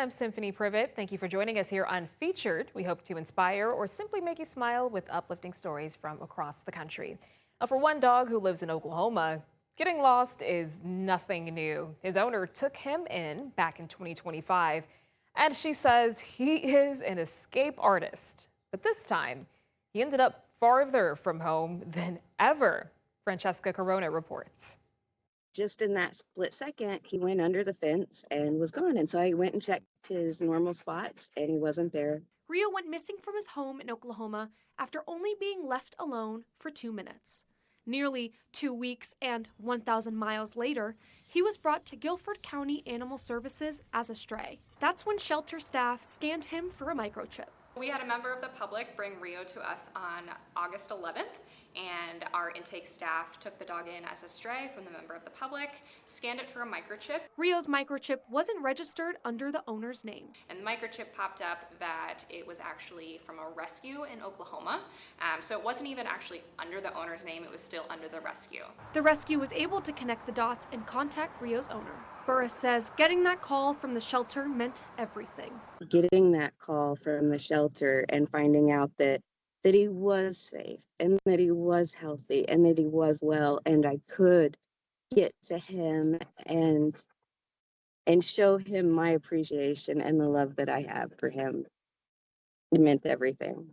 I'm Symphony Privet. Thank you for joining us here on Featured. We hope to inspire or simply make you smile with uplifting stories from across the country. Now, for one dog who lives in Oklahoma, getting lost is nothing new. His owner took him in back in 2025, and she says he is an escape artist. But this time, he ended up farther from home than ever. Francesca Corona reports. Just in that split second, he went under the fence and was gone. And so I went and checked his normal spots, and he wasn't there. Rio went missing from his home in Oklahoma after only being left alone for 2 minutes. Nearly 2 weeks and 1,000 miles later, he was brought to Guilford County Animal Services as a stray. That's when shelter staff scanned him for a microchip. We had a member of the public bring Rio to us on August 11th, and our intake staff took the dog in as a stray from the member of the public, scanned it for a microchip. Rio's microchip wasn't registered under the owner's name. And the microchip popped up that it was actually from a rescue in Oklahoma. So it wasn't even actually under the owner's name, it was still under the rescue. The rescue was able to connect the dots and contact Rio's owner. Burris says getting that call from the shelter meant everything. Getting that call from the shelter and finding out that he was safe and that he was healthy and that he was well, and I could get to him and show him my appreciation and the love that I have for him. It meant everything.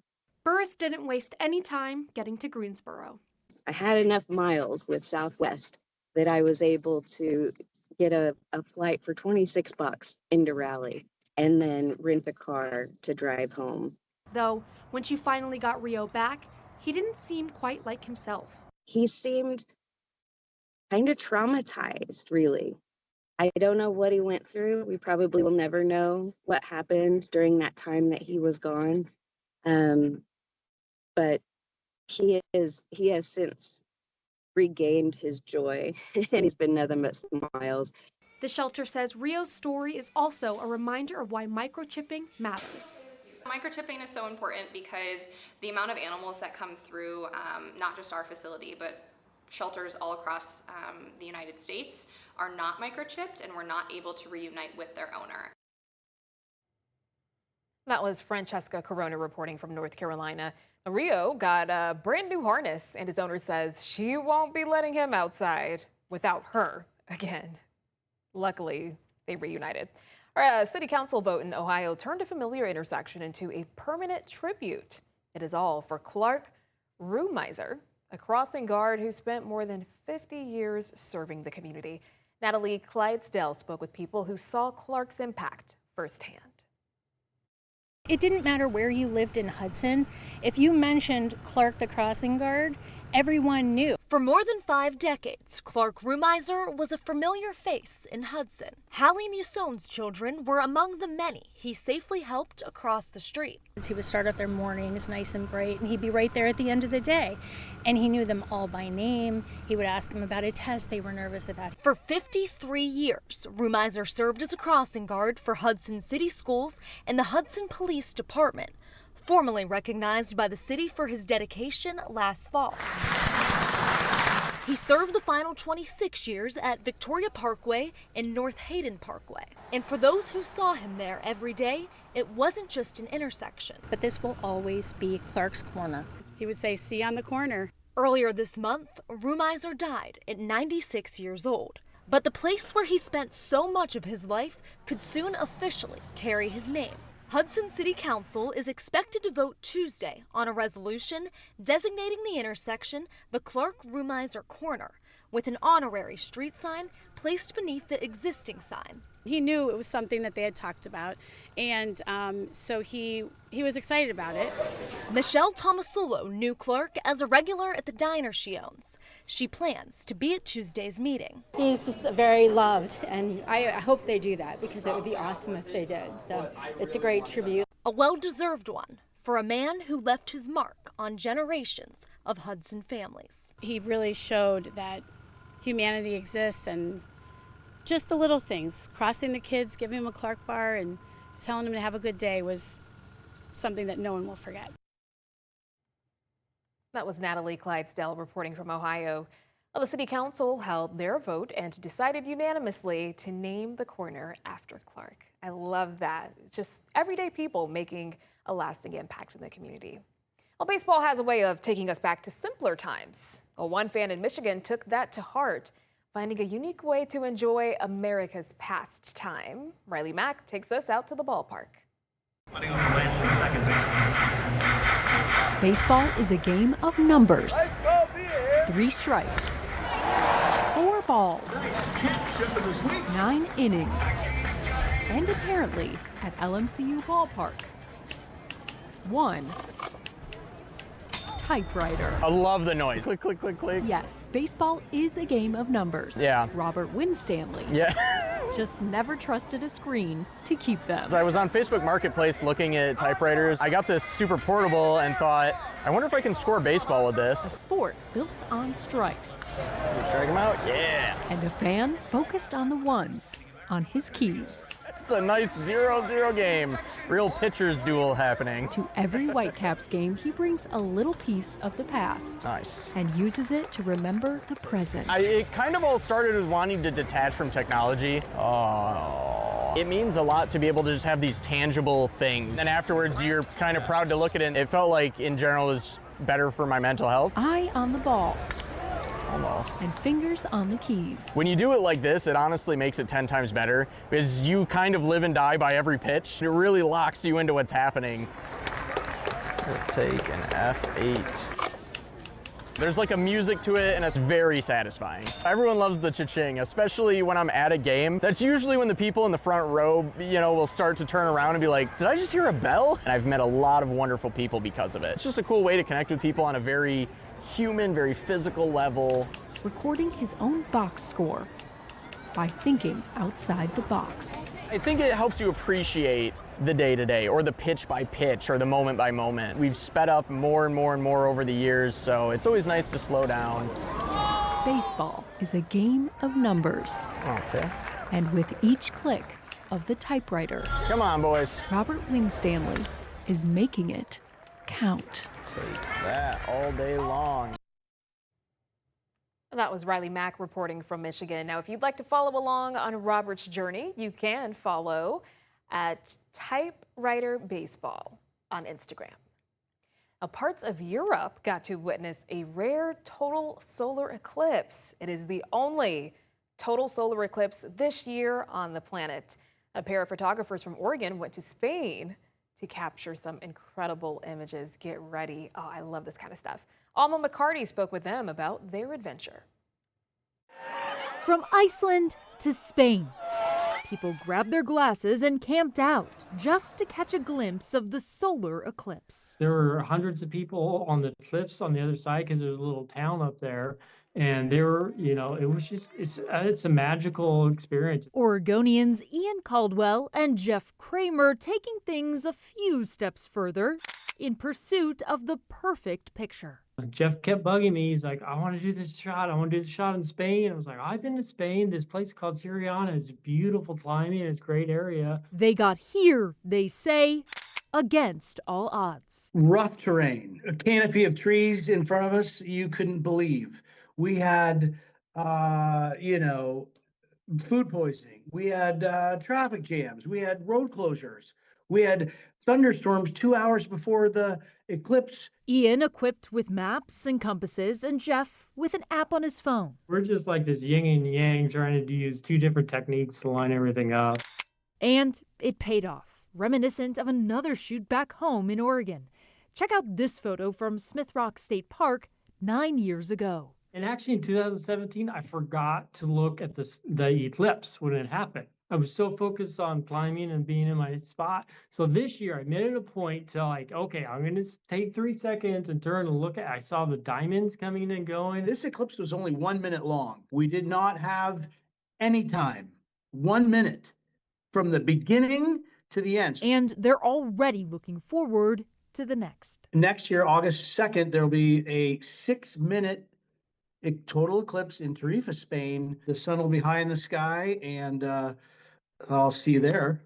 Burris didn't waste any time getting to Greensboro. I had enough miles with Southwest that I was able to get a flight for $26 into Raleigh and then rent a car to drive home. Though, when she finally got Rio back, he didn't seem quite like himself. He seemed kind of traumatized, really. I don't know what he went through. We probably will never know what happened during that time that he was gone. But he has since regained his joy, and he's been nothing but smiles. The shelter says Rio's story is also a reminder of why microchipping matters. Microchipping is so important because the amount of animals that come through, not just our facility, but shelters all across the United States are not microchipped, and we're not able to reunite with their owner. That was Francesca Corona reporting from North Carolina. Rio got a brand new harness, and his owner says she won't be letting him outside without her again. Luckily, they reunited. A city council vote in Ohio turned a familiar intersection into a permanent tribute. It is all for Clark Rumizer, a crossing guard who spent more than 50 years serving the community. Natalie Clydesdale spoke with people who saw Clark's impact firsthand. It didn't matter where you lived in Hudson. If you mentioned Clark the crossing guard, everyone knew. For more than 5 decades, Clark Rumizer was a familiar face in Hudson. Hallie Mussone's children were among the many he safely helped across the street. He would start off their mornings nice and bright, and he'd be right there at the end of the day. And he knew them all by name. He would ask them about a test they were nervous about. For 53 years, Rumizer served as a crossing guard for Hudson City Schools and the Hudson Police Department, formally recognized by the city for his dedication last fall. He served the final 26 years at Victoria Parkway and North Hayden Parkway. And for those who saw him there every day, it wasn't just an intersection. But this will always be Clark's Corner. He would say, "See on the corner." Earlier this month, Rumizer died at 96 years old. But the place where he spent so much of his life could soon officially carry his name. Hudson City Council is expected to vote Tuesday on a resolution designating the intersection the Clark Rumizer Corner, with an honorary street sign placed beneath the existing sign. He knew it was something that they had talked about, and so he was excited about it. Michelle Tomasulo knew Clark as a regular at the diner she owns. She plans to be at Tuesday's meeting. He's just very loved, and I hope they do that because it would be awesome if they did. So it's a great tribute. A well-deserved one for a man who left his mark on generations of Hudson families. He really showed that humanity exists, and just the little things, crossing the kids, giving them a Clark bar, and telling them to have a good day was something that no one will forget. That was Natalie Clydesdale reporting from Ohio. Well, the city council held their vote and decided unanimously to name the corner after Clark. I love that. It's just everyday people making a lasting impact in the community. Well, baseball has a way of taking us back to simpler times. Well, one fan in Michigan took that to heart, finding a unique way to enjoy America's pastime. Riley Mack takes us out to the ballpark. Baseball is a game of numbers. 3 strikes, 4 balls, 9 innings, and apparently at LMCU Ballpark, 1 typewriter. I love the noise. Click, click, click, click. Yes, baseball is a game of numbers. Yeah. Robert Winstanley just never trusted a screen to keep them. I was on Facebook Marketplace looking at typewriters. I got this super portable and thought, I wonder if I can score baseball with A this. sport built on strikes. Strike them out? Yeah. And a fan focused on the ones on his keys. It's a nice 0-0 game. Real pitcher's duel happening. To every Whitecaps game, he brings a little piece of the past Nice. and uses it to remember the present. It kind of all started with wanting to detach from technology. Oh. It means a lot to be able to just have these tangible things. And afterwards, you're kind of proud to look at it. It felt like, in general, it was better for my mental health. Eye on the ball Almost. and fingers on the keys. When you do it like this, it honestly makes it 10 times better because you kind of live and die by every pitch. It really locks you into what's happening. We'll take an F8. There's like a music to it and it's very satisfying. Everyone loves the cha-ching, especially when I'm at a game. That's usually when the people in the front row, will start to turn around and be like, did I just hear a bell? And I've met a lot of wonderful people because of it. It's just a cool way to connect with people on a very human, very physical level. Recording his own box score by thinking outside the box. I think it helps you appreciate the day-to-day or the pitch by pitch or the moment by moment. We've sped up more and more and more over the years, so it's always nice to slow down. Baseball is a game of numbers. Okay. And with each click of the typewriter, Come on, boys. Robert Winstanley is making it count. Take that all day long. That was Riley Mack reporting from Michigan. Now, if you'd like to follow along on Robert's journey, you can follow at Typewriter Baseball on Instagram. Now, parts of Europe got to witness a rare total solar eclipse. It is the only total solar eclipse this year on the planet. A pair of photographers from Oregon went to Spain to capture some incredible images. Get ready. Oh, I love this kind of stuff. Alma McCarty spoke with them about their adventure. From Iceland to Spain, people grabbed their glasses and camped out just to catch a glimpse of the solar eclipse. There were hundreds of people on the cliffs on the other side because there's a little town up there. And they were, it was just, it's a magical experience. Oregonians Ian Caldwell and Jeff Kramer taking things a few steps further in pursuit of the perfect picture. Jeff kept bugging me. He's like, I want to do this shot. I want to do the shot in Spain. I was like, I've been to Spain. This place called Siriana. It's beautiful climbing. It's a great area. They got here, they say, against all odds. Rough terrain, a canopy of trees in front of us you couldn't believe. We had, food poisoning. We had traffic jams. We had road closures. We had thunderstorms 2 hours before the eclipse. Ian equipped with maps and compasses, and Jeff with an app on his phone. We're just like this yin and yang trying to use 2 different techniques to line everything up. And it paid off, reminiscent of another shoot back home in Oregon. Check out this photo from Smith Rock State Park 9 years ago. And actually in 2017, I forgot to look at the eclipse when it happened. I was so focused on climbing and being in my spot. So this year I made it a point to okay, I'm going to take 3 seconds and turn and look I saw the diamonds coming and going. This eclipse was only 1 minute long. We did not have any time. 1 minute from the beginning to the end. And they're already looking forward to the next. Next year, August 2nd, there'll be a 6-minute total eclipse in Tarifa, Spain. The sun will be high in the sky, and I'll see you there.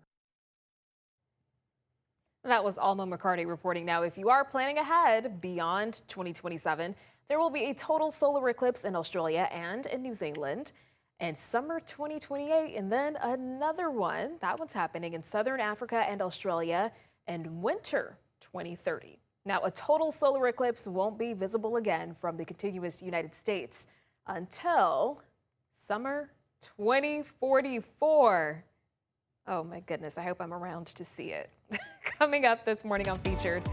That was Alma McCarty reporting. Now, if you are planning ahead beyond 2027, There will be a total solar eclipse in Australia and in New Zealand, and summer 2028, and then another one. That one's happening in southern Africa and Australia, and winter 2030. Now, a total solar eclipse won't be visible again from the contiguous United States until summer 2044. Oh my goodness, I hope I'm around to see it. Coming up this morning on Featured,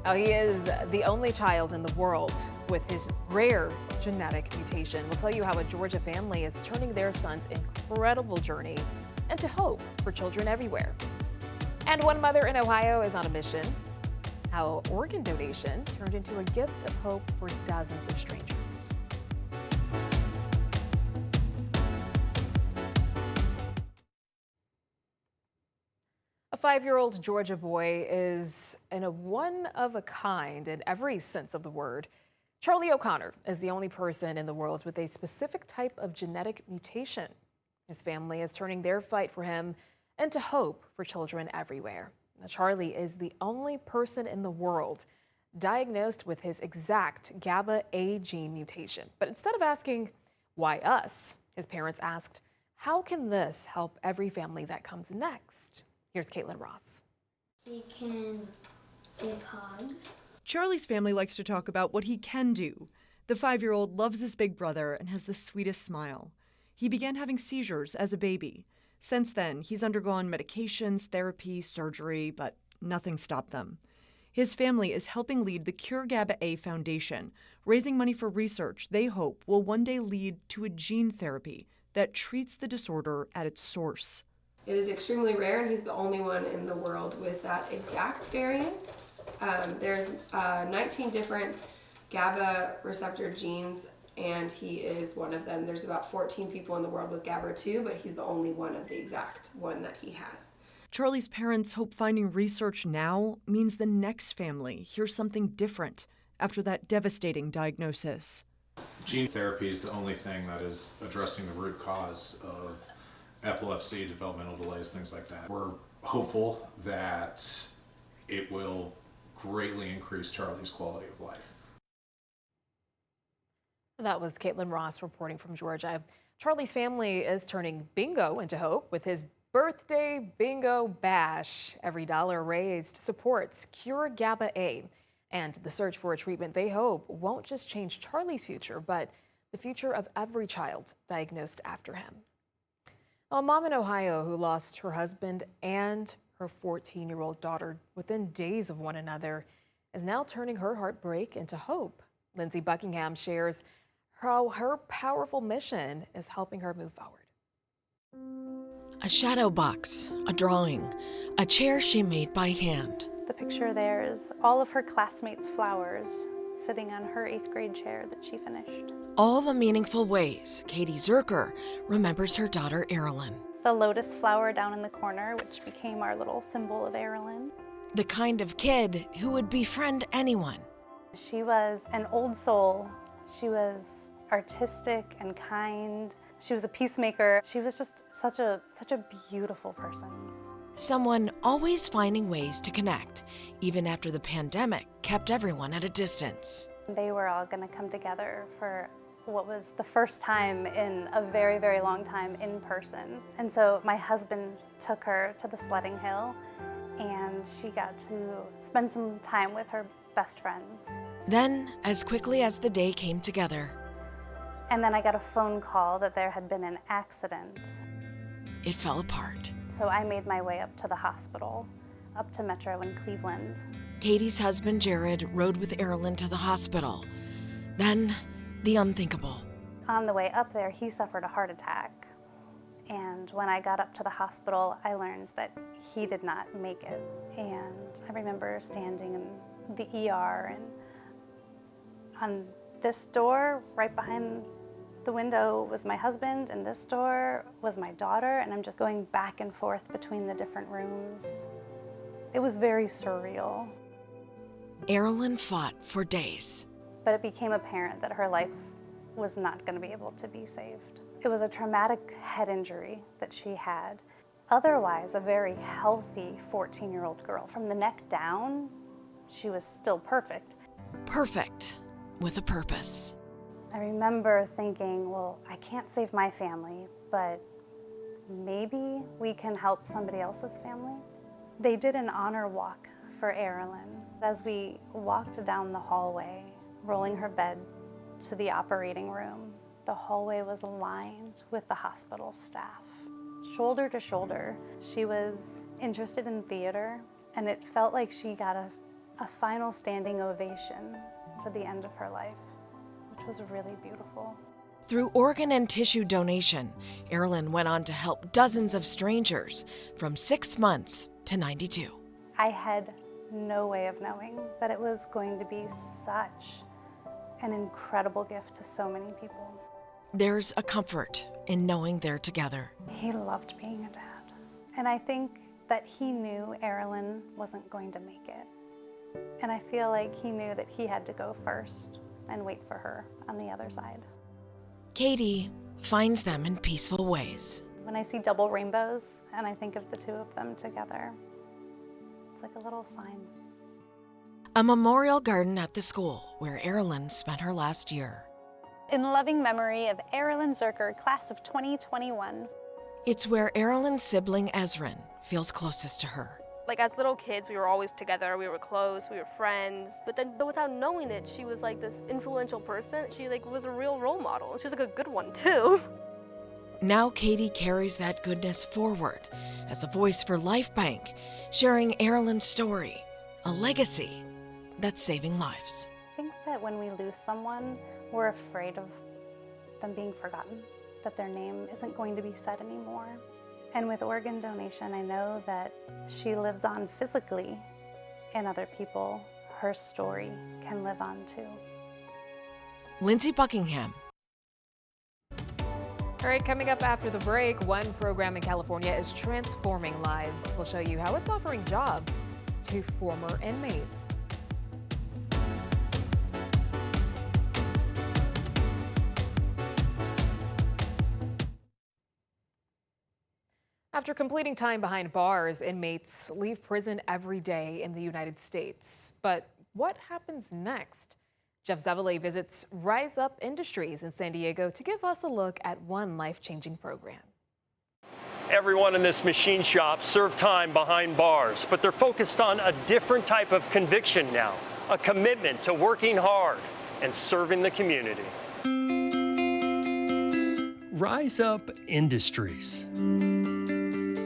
how he is the only child in the world with his rare genetic mutation. We'll tell you how a Georgia family is turning their son's incredible journey into hope for children everywhere. And one mother in Ohio is on a mission. How organ donation turned into a gift of hope for dozens of strangers. A 5-year-old Georgia boy is in a one-of-a-kind in every sense of the word. Charlie O'Connor is the only person in the world with a specific type of genetic mutation. His family is turning their fight for him into hope for children everywhere. Now, Charlie is the only person in the world diagnosed with his exact GABA A gene mutation. But instead of asking, why us? His parents asked, how can this help every family that comes next? Here's Caitlin Ross. We can give hugs. Charlie's family likes to talk about what he can do. The 5-year-old loves his big brother and has the sweetest smile. He began having seizures as a baby. Since then, he's undergone medications, therapy, surgery, but nothing stopped them. His family is helping lead the Cure GABA A Foundation, raising money for research they hope will one day lead to a gene therapy that treats the disorder at its source. It is extremely rare, and he's the only one in the world with that exact variant. There's 19 different GABA receptor genes, and he is one of them. There's about 14 people in the world with GABA2, but he's the only one of the exact one that he has. Charlie's parents hope finding research now means the next family hears something different after that devastating diagnosis. Gene therapy is the only thing that is addressing the root cause of epilepsy, developmental delays, things like that. We're hopeful that it will greatly increase Charlie's quality of life. That was Caitlin Ross reporting from Georgia. Charlie's family is turning bingo into hope with his birthday bingo bash. Every dollar raised supports Cure GABA A and the search for a treatment they hope won't just change Charlie's future, but the future of every child diagnosed after him. A mom in Ohio who lost her husband and her 14-year-old daughter within days of one another is now turning her heartbreak into hope. Lindsay Buckingham shares how her powerful mission is helping her move forward. A shadow box, a drawing, a chair she made by hand. The picture there is all of her classmates' flowers sitting on her 8th grade chair that she finished. All the meaningful ways Katie Zerker remembers her daughter Erilyn. The lotus flower down in the corner, which became our little symbol of Erilyn. The kind of kid who would befriend anyone. She was an old soul. She was artistic and kind. She was a peacemaker. She was just such a beautiful person. Someone always finding ways to connect, even after the pandemic kept everyone at a distance. They were all going to come together for what was the first time in a very, very long time in person. And so my husband took her to the sledding hill, and she got to spend some time with her best friends. Then, as quickly as the day came together, and then I got a phone call that there had been an accident. It fell apart. So I made my way up to the hospital, up to Metro in Cleveland. Katie's husband, Jared, rode with Erilyn to the hospital. Then, the unthinkable. On the way up there, he suffered a heart attack. And when I got up to the hospital, I learned that he did not make it. And I remember standing in the ER, and on this door, right behind the window, was my husband, and this door was my daughter, and I'm just going back and forth between the different rooms. It was very surreal. Erilyn fought for days. But it became apparent that her life was not going to be able to be saved. It was a traumatic head injury that she had. Otherwise, a very healthy 14-year-old girl. From the neck down, she was still perfect. Perfect, with a purpose. I remember thinking, well, I can't save my family, but maybe we can help somebody else's family. They did an honor walk for Erilyn. As we walked down the hallway, rolling her bed to the operating room, the hallway was lined with the hospital staff. Shoulder to shoulder, she was interested in theater, and it felt like she got a final standing ovation to the end of her life, which was really beautiful. Through organ and tissue donation, Erilyn went on to help dozens of strangers from 6 months to 92. I had no way of knowing that it was going to be such an incredible gift to so many people. There's a comfort in knowing they're together. He loved being a dad. And I think that he knew Erilyn wasn't going to make it. And I feel like he knew that he had to go first and wait for her on the other side. Katie finds them in peaceful ways. When I see double rainbows and I think of the two of them together, it's like a little sign. A memorial garden at the school where Erilyn spent her last year. In loving memory of Erilyn Zerker, class of 2021. It's where Erilyn's sibling Ezrin feels closest to her. Like as little kids, we were always together, we were close, we were friends. But without knowing it, she was like this influential person. She was a real role model. She was like a good one too. Now Katie carries that goodness forward as a voice for Life Bank, sharing Erilyn's story, a legacy that's saving lives. I think that when we lose someone, we're afraid of them being forgotten, that their name isn't going to be said anymore. And with organ donation, I know that she lives on physically in other people. Her story can live on too. Lindsay Buckingham. All right, coming up after the break, one program in California is transforming lives. We'll show you how it's offering jobs to former inmates. After completing time behind bars, inmates leave prison every day in the United States. But what happens next? Jeff Zevaley visits Rise Up Industries in San Diego to give us a look at one life-changing program. Everyone in this machine shop served time behind bars, but they're focused on a different type of conviction now, a commitment to working hard and serving the community. Rise Up Industries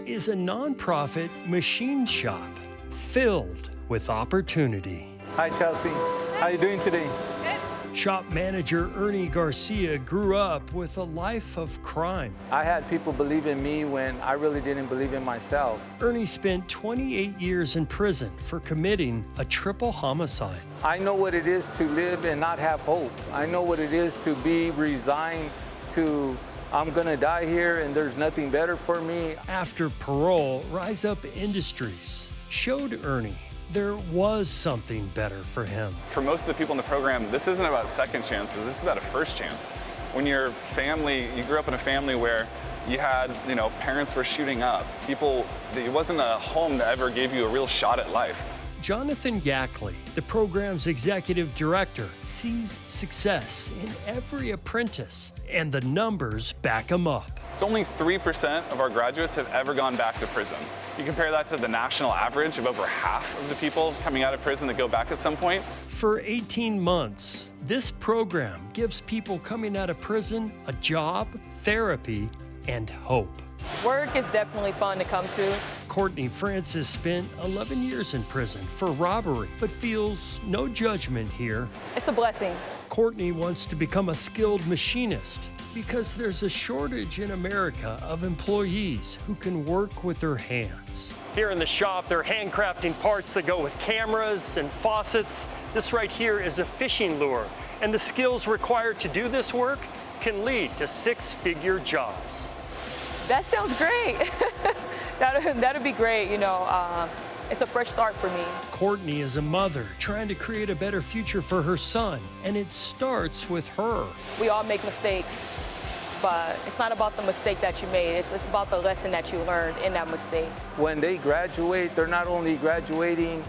is a nonprofit machine shop filled with opportunity. Hi, Chelsea. How are you doing today? Good. Shop manager Ernie Garcia grew up with a life of crime. I had people believe in me when I really didn't believe in myself. Ernie spent 28 years in prison for committing a triple homicide. I know what it is to live and not have hope. I know what it is to be resigned to I'm gonna die here and there's nothing better for me. After parole, Rise Up Industries showed Ernie there was something better for him. For most of the people in the program, this isn't about second chances, this is about a first chance. When your family, you grew up in a family where you had, parents were shooting up. It wasn't a home that ever gave you a real shot at life. Jonathan Yackley, the program's executive director, sees success in every apprentice, and the numbers back him up. It's only 3% of our graduates have ever gone back to prison. You compare that to the national average of over half of the people coming out of prison that go back at some point. For 18 months, this program gives people coming out of prison a job, therapy, and hope. Work is definitely fun to come to. Courtney Francis spent 11 years in prison for robbery, but feels no judgment here. It's a blessing. Courtney wants to become a skilled machinist because there's a shortage in America of employees who can work with their hands. Here in the shop, they're handcrafting parts that go with cameras and faucets. This right here is a fishing lure, and the skills required to do this work can lead to six-figure jobs. That sounds great. That'd be great, it's a fresh start for me. Courtney is a mother trying to create a better future for her son, and it starts with her. We all make mistakes, but it's not about the mistake that you made, it's about the lesson that you learned in that mistake. When they graduate, they're not only graduating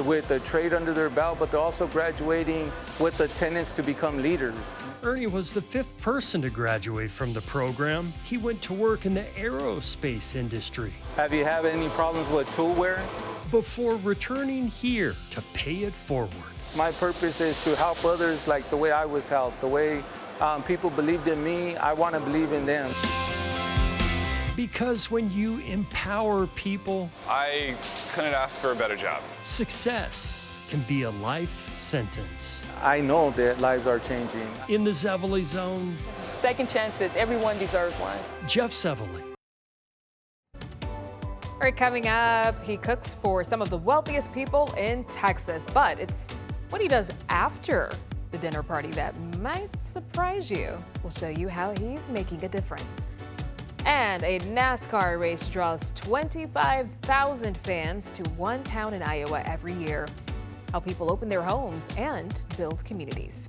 with a trade under their belt, but they're also graduating with the tenets to become leaders. Ernie was the 5th person to graduate from the program. He went to work in the aerospace industry. Have you had any problems with tool wear? Before returning here to pay it forward. My purpose is to help others like the way I was helped, the way people believed in me, I want to believe in them. Because when you empower people, I couldn't ask for a better job. Success can be a life sentence. I know that lives are changing. In the Zevely Zone, Second chances, everyone deserves one. Jeff Zevely. All right, coming up, he cooks for some of the wealthiest people in Texas, but it's what he does after the dinner party that might surprise you. We'll show you how he's making a difference. And a NASCAR race draws 25,000 fans to one town in Iowa every year. How people open their homes and build communities.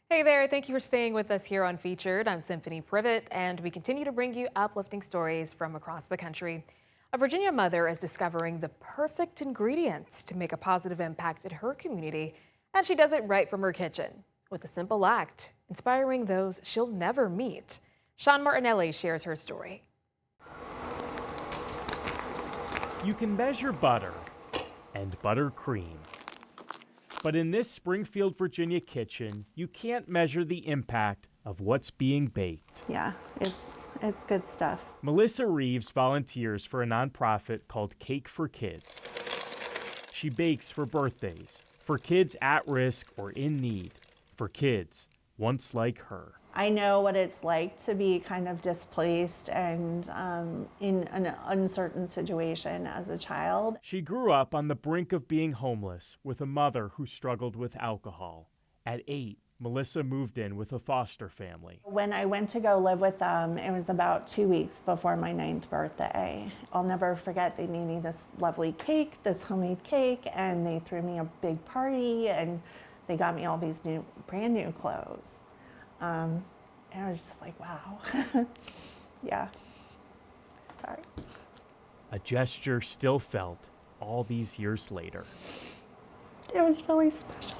Hey there, thank you for staying with us here on Featured. I'm Symphony Privet, and we continue to bring you uplifting stories from across the country. A Virginia mother is discovering the perfect ingredients to make a positive impact in her community, and she does it right from her kitchen with a simple act, inspiring those she'll never meet. Sean Martinelli shares her story. You can measure butter and buttercream. But in this Springfield, Virginia kitchen, you can't measure the impact of what's being baked. Yeah, it's good stuff. Melissa Reeves volunteers for a nonprofit called Cake for Kids. She bakes for birthdays, for kids at risk or in need, for kids once like her. I know what it's like to be kind of displaced and in an uncertain situation as a child. She grew up on the brink of being homeless with a mother who struggled with alcohol. At 8, Melissa moved in with a foster family. When I went to go live with them, it was about 2 weeks before my 9th birthday. I'll never forget, they made me this lovely cake, this homemade cake, and they threw me a big party, and they got me all these brand new clothes. And I was just like, wow. Yeah. Sorry. A gesture still felt all these years later. It was really special.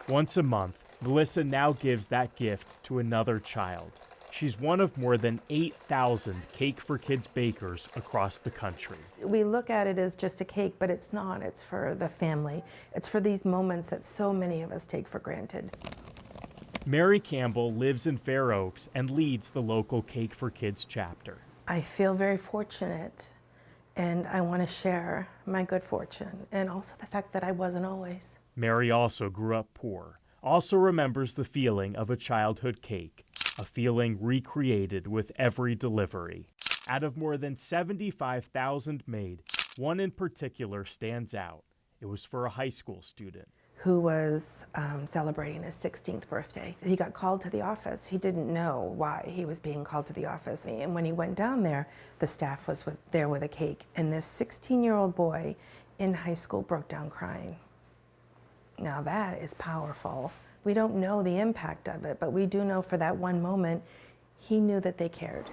Once a month, Melissa now gives that gift to another child. She's one of more than 8,000 Cake for Kids bakers across the country. We look at it as just a cake, but it's not. It's for the family. It's for these moments that so many of us take for granted. Mary Campbell lives in Fair Oaks and leads the local Cake for Kids chapter. I feel very fortunate, and I want to share my good fortune and also the fact that I wasn't always. Mary also grew up poor, also remembers the feeling of a childhood cake. A feeling recreated with every delivery. Out of more than 75,000 made, one in particular stands out. It was for a high school student. Who was celebrating his 16th birthday. He got called to the office. He didn't know why he was being called to the office. And when he went down there, the staff was there with a cake. And this 16-year-old boy in high school broke down crying. Now that is powerful. We don't know the impact of it, but we do know for that one moment, he knew that they cared.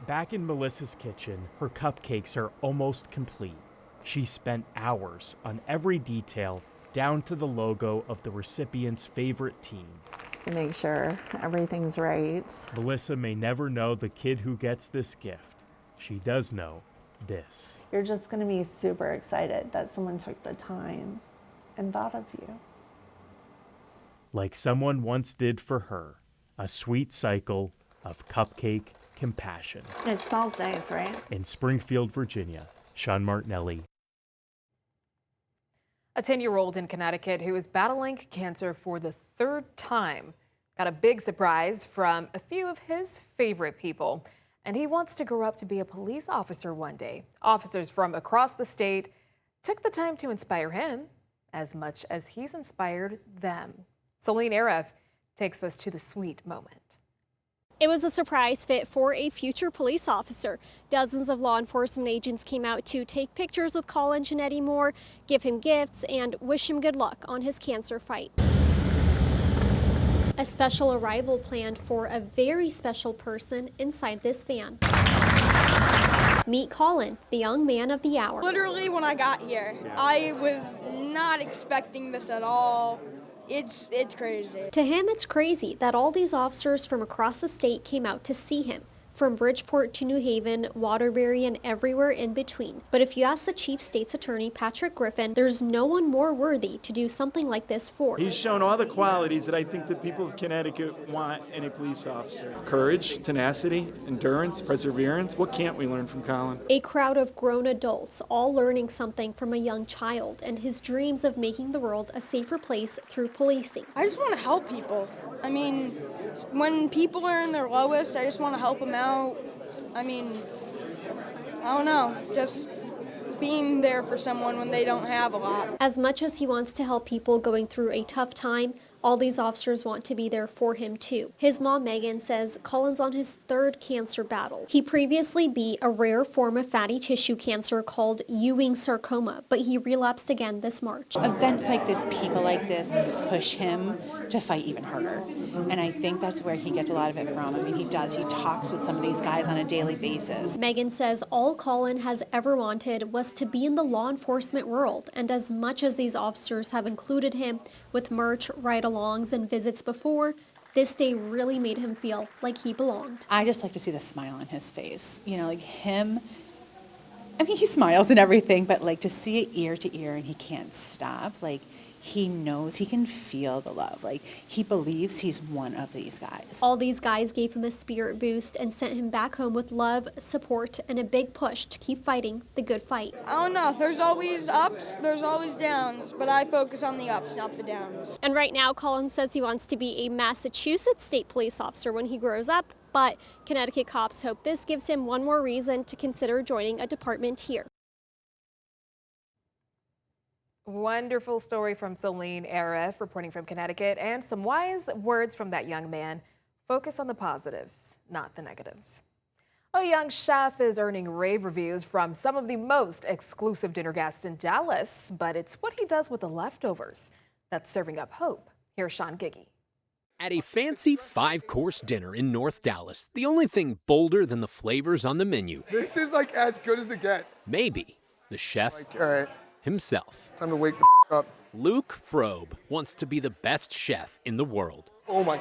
Back in Melissa's kitchen, her cupcakes are almost complete. She spent hours on every detail, down to the logo of the recipient's favorite team. Just to make sure everything's right. Melissa may never know the kid who gets this gift. She does know this. You're just going to be super excited that someone took the time and thought of you. Like someone once did for her, a sweet cycle of cupcake compassion. It smells nice, right? In Springfield, Virginia, Sean Martinelli. A 10-year-old in Connecticut who is battling cancer for the 3rd time got a big surprise from a few of his favorite people. And he wants to grow up to be a police officer one day. Officers from across the state took the time to inspire him as much as he's inspired them. Celine Aref takes us to the sweet moment. It was a surprise fit for a future police officer. Dozens of law enforcement agents came out to take pictures with Colin Janetti Moore, give him gifts, and wish him good luck on his cancer fight. A special arrival planned for a very special person inside this van. Meet Colin, the young man of the hour. Literally when I got here, I was not expecting this at all. It's crazy. To him, it's crazy that all these officers from across the state came out to see him. From Bridgeport to New Haven, Waterbury, and everywhere in between. But if you ask the chief state's attorney, Patrick Griffin, there's no one more worthy to do something like this for. He's shown all the qualities that I think the people of Connecticut want in a police officer. Courage, tenacity, endurance, perseverance. What can't we learn from Colin? A crowd of grown adults, all learning something from a young child and his dreams of making the world a safer place through policing. I just want to help people. I mean, when people are in their lowest, I just want to help them out. I mean, I don't know, just being there for someone when they don't have a lot. As much as he wants to help people going through a tough time, all these officers want to be there for him too. His mom, Megan, says Colin's on his third cancer battle. He previously beat a rare form of fatty tissue cancer called Ewing sarcoma, but he relapsed again this March. Events like this, people like this, push him to fight even harder. And I think that's where he gets a lot of it from. I mean, he does. He talks with some of these guys on a daily basis. Megan says all Colin has ever wanted was to be in the law enforcement world, and as much as these officers have included him with merch, ride-alongs, and visits before, this day really made him feel like he belonged. I just like to see the smile on his face. You know, like him, I mean, he smiles and everything, but like to see it ear to ear and he can't stop, like he knows, he can feel the love. Like he believes he's one of these guys. All these guys gave him a spirit boost and sent him back home with love, support, and a big push to keep fighting the good fight. I don't know, there's always ups, there's always downs, but I focus on the ups, not the downs. And right now, Colin says he wants to be a Massachusetts state police officer when he grows up, but Connecticut cops hope this gives him one more reason to consider joining a department here. Wonderful story from Celine Aref, reporting from Connecticut, and some wise words from that young man. Focus on the positives, not the negatives. A young chef is earning rave reviews from some of the most exclusive dinner guests in Dallas, but it's what he does with the leftovers that's serving up hope. Here's Sean Giggy. At a fancy 5-course dinner in North Dallas, the only thing bolder than the flavors on the menu. This is like as good as it gets. Maybe the chef All right. himself. Time to wake the up. Luke Frobe wants to be the best chef in the world. Oh my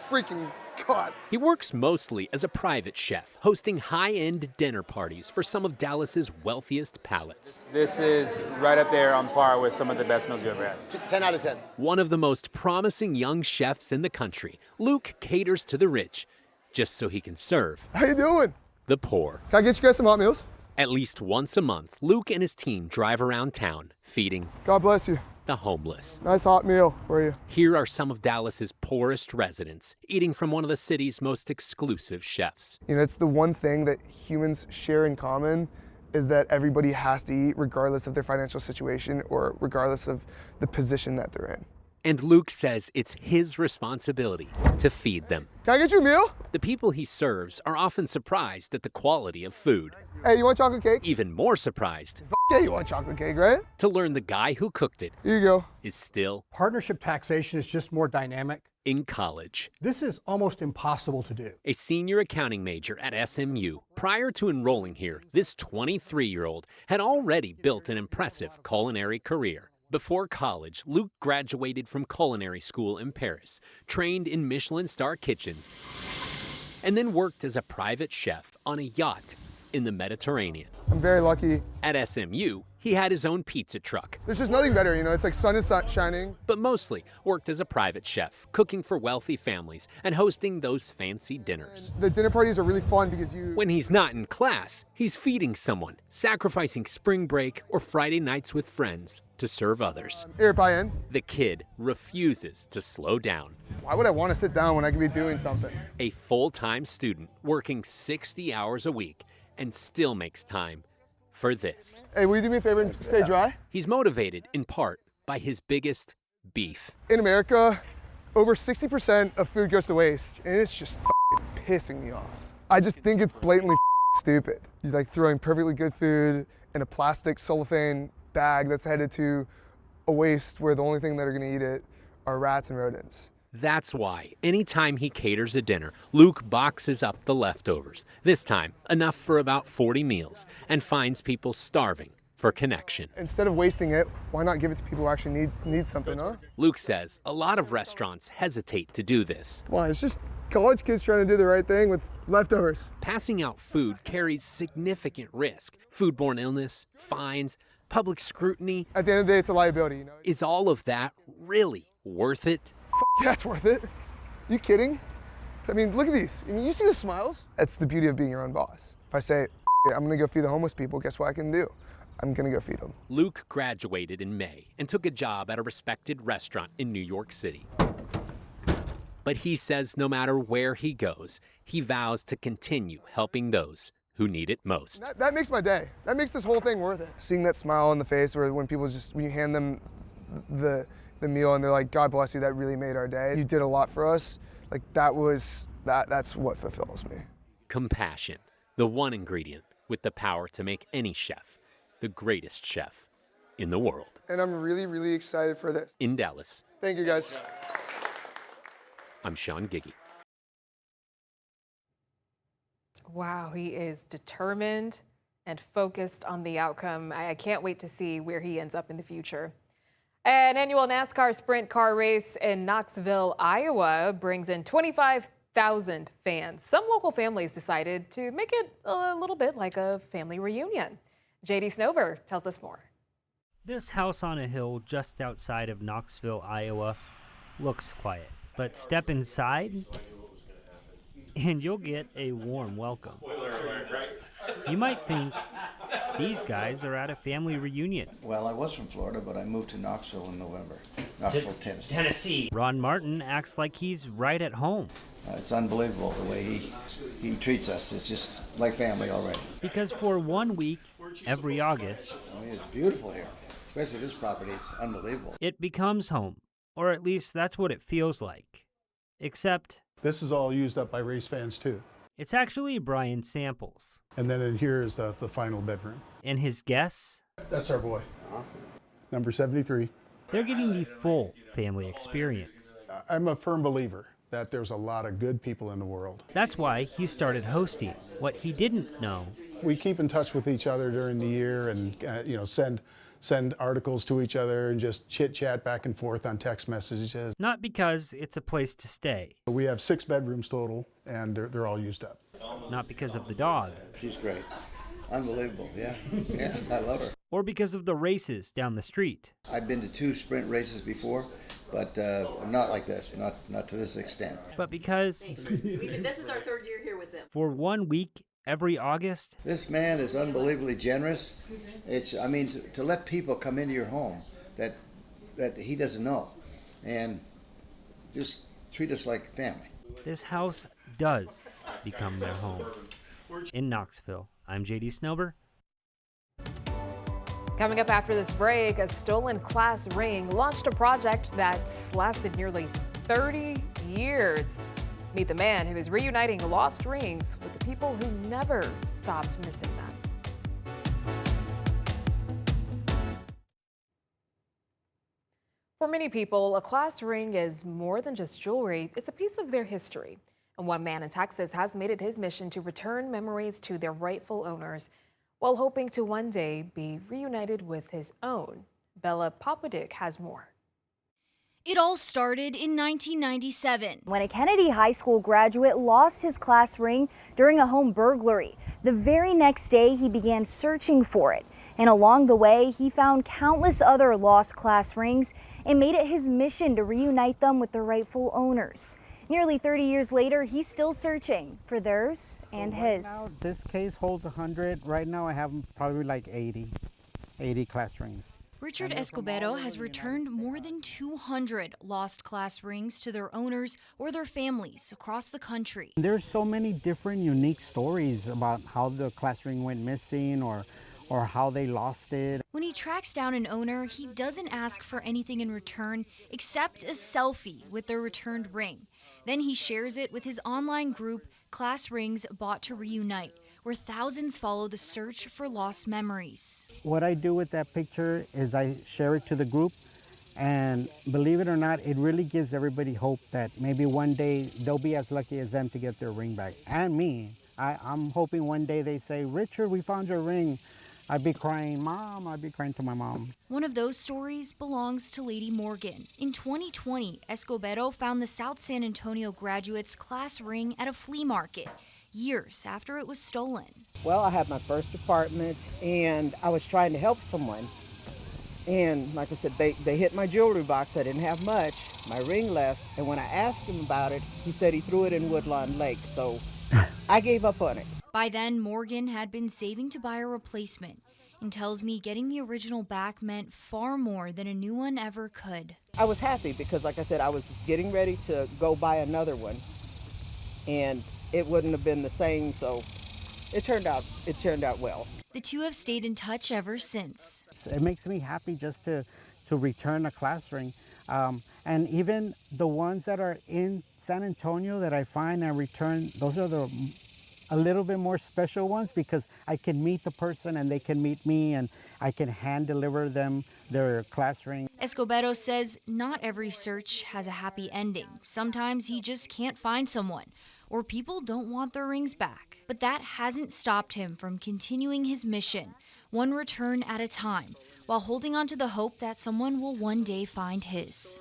freaking God. He works mostly as a private chef, hosting high-end dinner parties for some of Dallas's wealthiest palates. This is right up there on par with some of the best meals you ever had. 10 out of 10. One of the most promising young chefs in the country, Luke caters to the rich, just so he can serve How you doing? the poor. Can I get you guys some hot meals? At least once a month, Luke and his team drive around town, feeding God bless you. the homeless. Nice hot meal for you. Here are some of Dallas's poorest residents, eating from one of the city's most exclusive chefs. You know, it's the one thing that humans share in common is that everybody has to eat regardless of their financial situation or regardless of the position that they're in. And Luke says it's his responsibility to feed them. Can I get you a meal? The people he serves are often surprised at the quality of food. Hey, you want chocolate cake? Even more surprised Yeah, you want chocolate cake, right? to learn the guy who cooked it Here you go. is still Partnership taxation is just more dynamic. in college. This is almost impossible to do. A senior accounting major at SMU. Prior to enrolling here, this 23-year-old had already built an impressive culinary career. Before college, Luke graduated from culinary school in Paris, trained in Michelin star kitchens, and then worked as a private chef on a yacht in the Mediterranean. I'm very lucky. At SMU, he had his own pizza truck, There's just nothing better, you know, it's like sun is shining. but mostly worked as a private chef, cooking for wealthy families and hosting those fancy dinners. The dinner parties are really fun because you... When he's not in class, he's feeding someone, sacrificing spring break or Friday nights with friends to serve others. Here, paella. The kid refuses to slow down. Why would I want to sit down when I could be doing something? A full-time student working 60 hours a week and still makes time for this. Hey, will you do me a favor and stay dry? He's motivated in part by his biggest beef. In America, over 60% of food goes to waste, and it's just f***ing pissing me off. I just think it's blatantly stupid. You're like throwing perfectly good food in a plastic cellophane bag that's headed to a waste where the only thing that are gonna eat it are rats and rodents. That's why, anytime he caters a dinner, Luke boxes up the leftovers, this time enough for about 40 meals, and finds people starving for connection. Instead of wasting it, why not give it to people who actually need something, huh? Luke says a lot of restaurants hesitate to do this. Why? It's just college kids trying to do the right thing with leftovers. Passing out food carries significant risk. Foodborne illness, fines, public scrutiny. At the end of the day, it's a liability, you know? Is all of that really worth it? Yeah, it's worth it. You kidding? I mean, look at these. I mean, you see the smiles? That's the beauty of being your own boss. If I say, I'm gonna go feed the homeless people, guess what I can do? I'm gonna go feed them. Luke graduated in May and took a job at a respected restaurant in New York City. But he says no matter where he goes, he vows to continue helping those who need it most. That makes my day. That makes this whole thing worth it. Seeing that smile on the face, or when you hand them the meal and they're like, God bless you, that really made our day. You did a lot for us. Like that's what fulfills me. Compassion, the one ingredient with the power to make any chef the greatest chef in the world. And I'm really, really excited for this. In Dallas. Thank you, guys. I'm Sean Giggy. Wow, he is determined and focused on the outcome. I can't wait to see where he ends up in the future. An annual NASCAR sprint car race in Knoxville, Iowa brings in 25,000 fans. Some local families decided to make it a little bit like a family reunion. JD Snover tells us more. This house on a hill just outside of Knoxville, Iowa looks quiet, but step inside and you'll get a warm welcome. You might think these guys are at a family reunion. Well, I was from Florida, but I moved to Knoxville in November. Knoxville, Tennessee. Ron Martin acts like he's right at home. It's unbelievable the way he treats us. It's just like family already. Because for 1 week, every August, I mean, it's beautiful here, especially this property. It's unbelievable. it becomes home, or at least that's what it feels like. Except This is all used up by race fans too. it's actually Brian Samples. And then in here is the final bedroom. And his guests, That's our boy. Awesome. Number 73. they're getting the full family experience. I'm a firm believer that there's a lot of good people in the world. That's why he started hosting. What he didn't know, We keep in touch with each other during the year and send articles to each other and just chit chat back and forth on text messages. not because it's a place to stay, We have 6 bedrooms total and they're all used up. not because of the dog, She's great. Unbelievable, yeah. Yeah, I love her. or because of the races down the street. I've been to 2 sprint races before, but not like this, not to this extent. But because This is our 3rd year here with them. for 1 week every August, This man is unbelievably generous. To let people come into your home that he doesn't know and just treat us like family. this house does become their home. In Knoxville, I'm JD Snover. Coming up after this break, a stolen class ring launched a project that's lasted nearly 30 years. Meet the man who is reuniting lost rings with the people who never stopped missing them. For many people, a class ring is more than just jewelry. It's a piece of their history. And one man in Texas has made it his mission to return memories to their rightful owners while hoping to one day be reunited with his own. Bella Popadick has more. It all started in 1997. When a Kennedy High School graduate lost his class ring during a home burglary. The very next day, he began searching for it. And along the way, he found countless other lost class rings and made it his mission to reunite them with their rightful owners. Nearly 30 years later, he's still searching for theirs and his. Right now, this case holds 100. Right now, I have probably like 80 class rings. Richard Escobedo has returned more than 200 lost class rings to their owners or their families across the country. There's so many different unique stories about how the class ring went missing or how they lost it. When he tracks down an owner, he doesn't ask for anything in return except a selfie with their returned ring. Then he shares it with his online group, Class Rings Bought to Reunite, where thousands follow the search for lost memories. What I do with that picture is I share it to the group, and believe it or not, it really gives everybody hope that maybe one day they'll be as lucky as them to get their ring back. And me, I'm hoping one day they say, "Richard, we found your ring." I'd be crying, "Mom," I'd be crying to my mom. One of those stories belongs to Lady Morgan. In 2020, Escobedo found the South San Antonio graduate's class ring at a flea market, years after it was stolen. Well, I had my first apartment and I was trying to help someone. And like I said, they hit my jewelry box. I didn't have much. My ring left. And when I asked him about it, he said he threw it in Woodlawn Lake. So I gave up on it. By then, Morgan had been saving to buy a replacement and tells me getting the original back meant far more than a new one ever could. I was happy because, like I said, I was getting ready to go buy another one. And it wouldn't have been the same, so it turned out well. The two have stayed in touch ever since. It makes me happy just to return a class ring. And even the ones that are in San Antonio that I find and return, those are a little bit more special ones because I can meet the person and they can meet me and I can hand deliver them their class ring. Escobedo says not every search has a happy ending. Sometimes he just can't find someone, or people don't want their rings back. But that hasn't stopped him from continuing his mission, one return at a time, while holding on to the hope that someone will one day find his.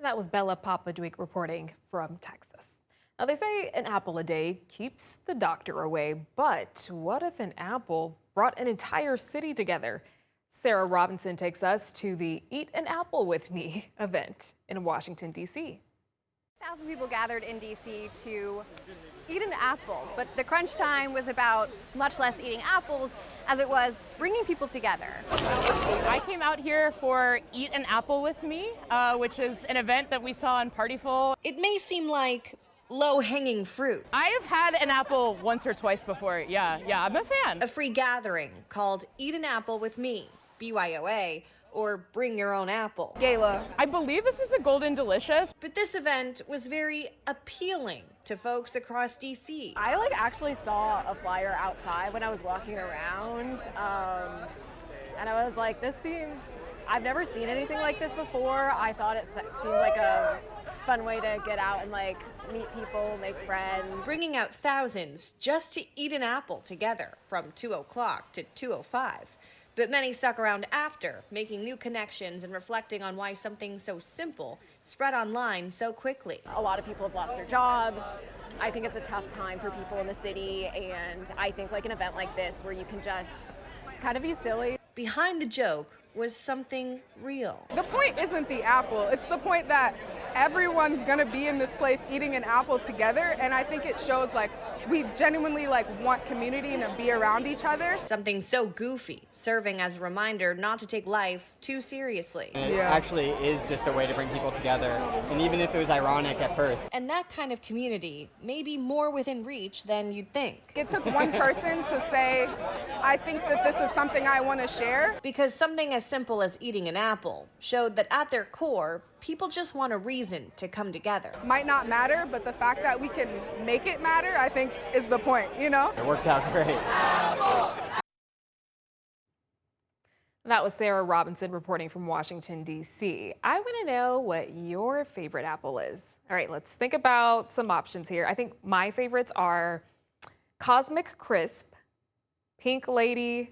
That was Bella Papaduik reporting from Texas. Now, they say an apple a day keeps the doctor away, but what if an apple brought an entire city together? Sarah Robinson takes us to the Eat an Apple with Me event in Washington, D.C. Thousands of people gathered in D.C. to eat an apple, but the crunch time was about much less eating apples as it was bringing people together. I came out here for Eat an Apple with Me, which is an event that we saw on Partyful. It may seem like low-hanging fruit. I have had an apple once or twice before. Yeah, I'm a fan. A free gathering called Eat an Apple with Me, BYOA, or Bring Your Own Apple. Gala. I believe this is a Golden Delicious. But this event was very appealing to folks across DC. I actually saw a flyer outside when I was walking around, and I was like, I've never seen anything like this before. I thought it seemed like a fun way to get out and meet people, make friends. Bringing out thousands just to eat an apple together from 2 o'clock to 2:05. But many stuck around after, making new connections and reflecting on why something so simple spread online so quickly. A lot of people have lost their jobs. I think it's a tough time for people in the city, and I think an event like this where you can just kind of be silly. Behind the joke was something real. The point isn't the apple, it's the point that everyone's gonna be in this place eating an apple together, and I think it shows we genuinely want community and to be around each other. Something so goofy, serving as a reminder not to take life too seriously. And it actually is just a way to bring people together, and even if it was ironic at first. And that kind of community may be more within reach than you'd think. It took one person to say, I think that this is something I want to share. Because something as simple as eating an apple showed that at their core, people just want a reason to come together. Might not matter, but the fact that we can make it matter, I think, is the point, It worked out great. That was Sarah Robinson reporting from Washington, D.C. I want to know what your favorite apple is. All right, let's think about some options here. I think my favorites are Cosmic Crisp, Pink Lady,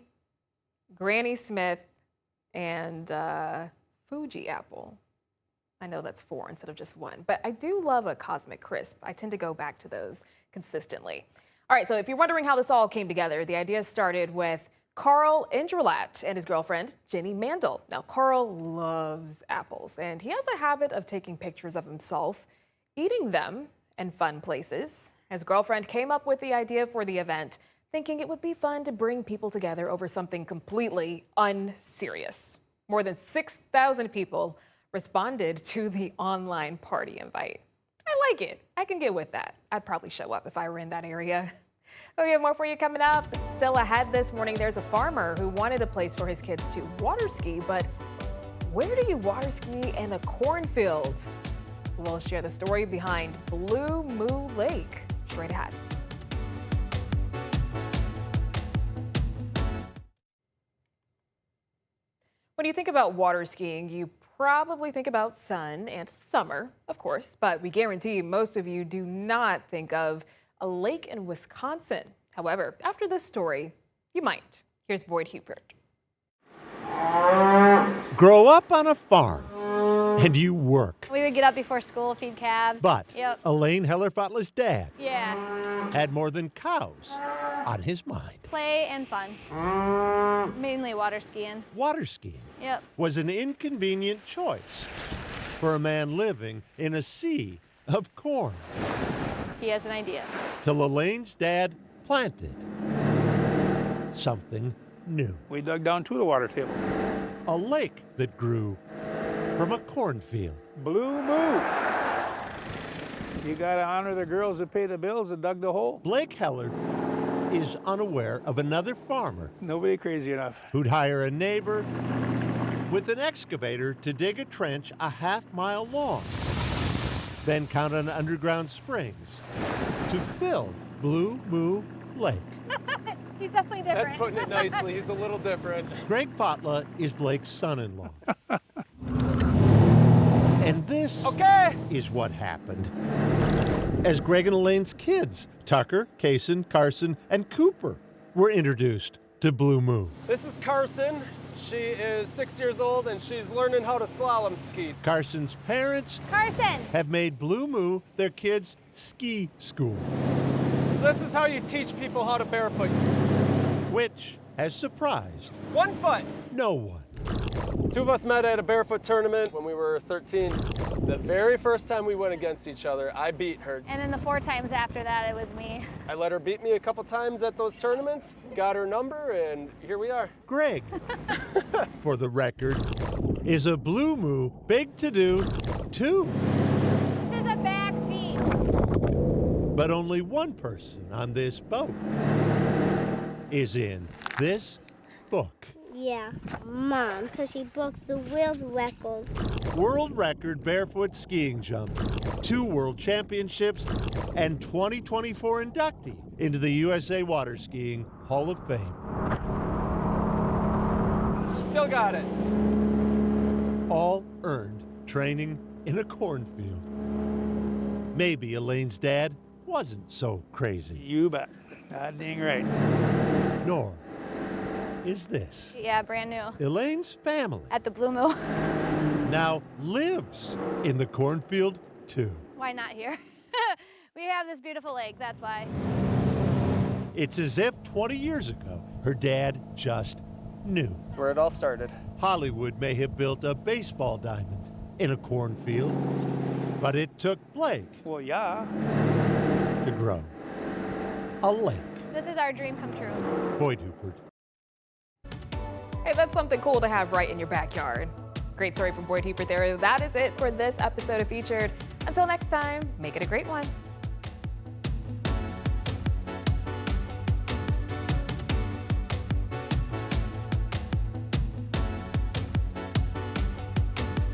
Granny Smith, and Fuji apple. I know that's 4 instead of just 1, but I do love a Cosmic Crisp. I tend to go back to those consistently. All right, so if you're wondering how this all came together, the idea started with Carl Indralat and his girlfriend, Jenny Mandel. Now, Carl loves apples, and he has a habit of taking pictures of himself eating them in fun places. His girlfriend came up with the idea for the event, thinking it would be fun to bring people together over something completely unserious. More than 6,000 people responded to the online party invite. I like it. I can get with that. I'd probably show up if I were in that area. We have more for you coming up. Still ahead this morning, there's a farmer who wanted a place for his kids to water ski, but where do you water ski in a cornfield? We'll share the story behind Blue Moo Lake straight ahead. When you think about water skiing, you probably think about sun and summer, of course, but we guarantee most of you do not think of a lake in Wisconsin. However, after this story, you might. Here's Boyd Hubert. Grow up on a farm and you work. We would get up before school, feed calves. But Yep. Elaine Heller-Butler's dad Yeah. had more than cows on his mind. Play and fun. Mainly water skiing. Water skiing Yep. was an inconvenient choice for a man living in a sea of corn. He has an idea. Till Elaine's dad planted something new. We dug down to the water table. A lake that grew from a cornfield. Blue Moo. You gotta honor the girls that pay the bills that dug the hole. Blake Heller is unaware of another farmer. Nobody crazy enough. Who'd hire a neighbor with an excavator to dig a trench a half-mile long, then count on underground springs to fill Blue Moo Lake. He's definitely different. That's putting it nicely. He's a little different. Greg Fotla is Blake's son-in-law. And this is what happened. As Greg and Elaine's kids, Tucker, Kaysen, Carson, and Cooper, were introduced to Blue Moo. This is Carson. She is 6 years old and she's learning how to slalom ski. Carson's parents Carson! have made Blue Moo their kids' ski school, This is how you teach people how to barefoot. which has surprised 1 foot. no one. Two of us met at a barefoot tournament when we were 13. The very first time we went against each other, I beat her. And then the 4 times after that, it was me. I let her beat me a couple times at those tournaments, got her number, and here we are. Greg, for the record, is a Blue Moo big to do too. This is a backseat. But only one person on this boat is in this book. Yeah, Mom, because she broke the world record. World record barefoot skiing jump, 2 world championships, and 2024 inductee into the USA Water Skiing Hall of Fame. Still got it. All earned training in a cornfield. Maybe Elaine's dad wasn't so crazy. You bet. God dang right. Nor is this. Yeah, brand new. Elaine's family At the Blue Moo. now lives in the cornfield too. Why not here? We have this beautiful lake, that's why. It's as if 20 years ago, her dad just knew. That's where it all started. Hollywood may have built a baseball diamond in a cornfield, but it took Blake Well, yeah. to grow a lake. This is our dream come true. Boyd Hubert. Hey, that's something cool to have right in your backyard. Great story from Boyd Hubert there. That is it for this episode of Featured. Until next time, make it a great one.